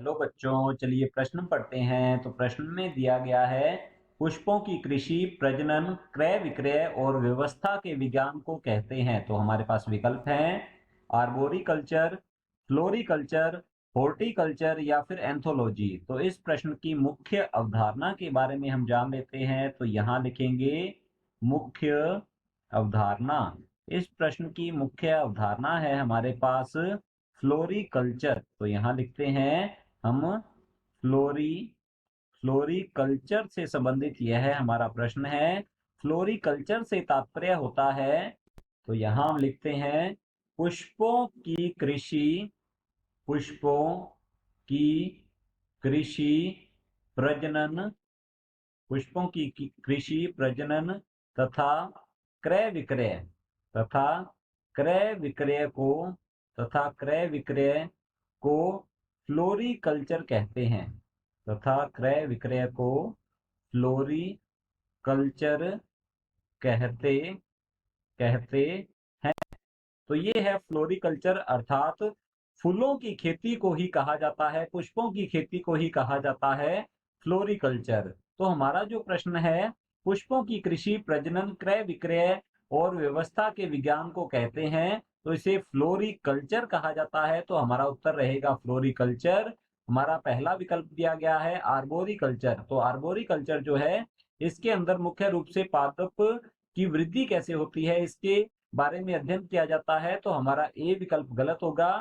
Hello बच्चों, चलिए प्रश्न पढ़ते हैं। तो प्रश्न में दिया गया है, पुष्पों की कृषि, प्रजनन, क्रय विक्रय और व्यवस्था के विज्ञान को कहते हैं। तो हमारे पास विकल्प हैं आर्बोरिकल्चर, फ्लोरिकल्चर, हॉर्टिकल्चर या फिर एंथोलॉजी। तो इस प्रश्न की मुख्य अवधारणा के बारे में हम जान लेते हैं। तो यहाँ लिखेंगे मुख्य अवधारणा। इस प्रश्न की मुख्य अवधारणा है हमारे पास फ्लोरिकल्चर। तो यहाँ लिखते हैं हम फ्लोरी फ्लोरिकल्चर से संबंधित यह है हमारा प्रश्न है। फ्लोरिकल्चर से तात्पर्य होता है, तो यहाँ हम लिखते हैं पुष्पों की कृषि, पुष्पों की कृषि, प्रजनन, पुष्पों की कृषि, प्रजनन तथा क्रय विक्रय तथा क्रय विक्रय को तथा क्रय विक्रय को फ्लोरिकल्चर कहते हैं तथा क्रय विक्रय को फ्लोरिकल्चर कहते कहते हैं। तो ये है फ्लोरिकल्चर, अर्थात फूलों की खेती को ही कहा जाता है, पुष्पों की खेती को ही कहा जाता है फ्लोरिकल्चर। तो हमारा जो प्रश्न है, पुष्पों की कृषि, प्रजनन, क्रय विक्रय और व्यवस्था के विज्ञान को कहते हैं, तो इसे फ्लोरिकल्चर कहा जाता है। तो हमारा उत्तर रहेगा फ्लोरिकल्चर। हमारा पहला विकल्प दिया गया है आर्बोरिकल्चर। तो आर्बोरिकल्चर जो है, इसके अंदर मुख्य रूप से पादप की वृद्धि कैसे होती है, इसके बारे में अध्ययन किया जाता है। तो हमारा ए विकल्प गलत होगा।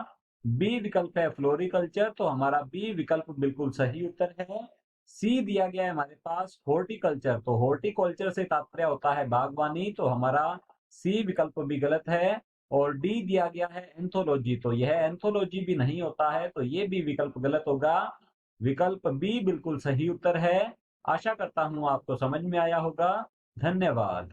बी विकल्प है फ्लोरिकल्चर, तो हमारा बी विकल्प बिल्कुल सही उत्तर है। सी दिया गया है हमारे पास हॉर्टिकल्चर। तो हॉर्टिकल्चर से तात्पर्य होता है बागवानी, तो हमारा सी विकल्प भी गलत है। और डी दिया गया है एंथोलॉजी, तो यह एंथोलॉजी भी नहीं होता है, तो ये भी विकल्प गलत होगा। विकल्प बी बिल्कुल सही उत्तर है। आशा करता हूं आपको समझ में आया होगा। धन्यवाद।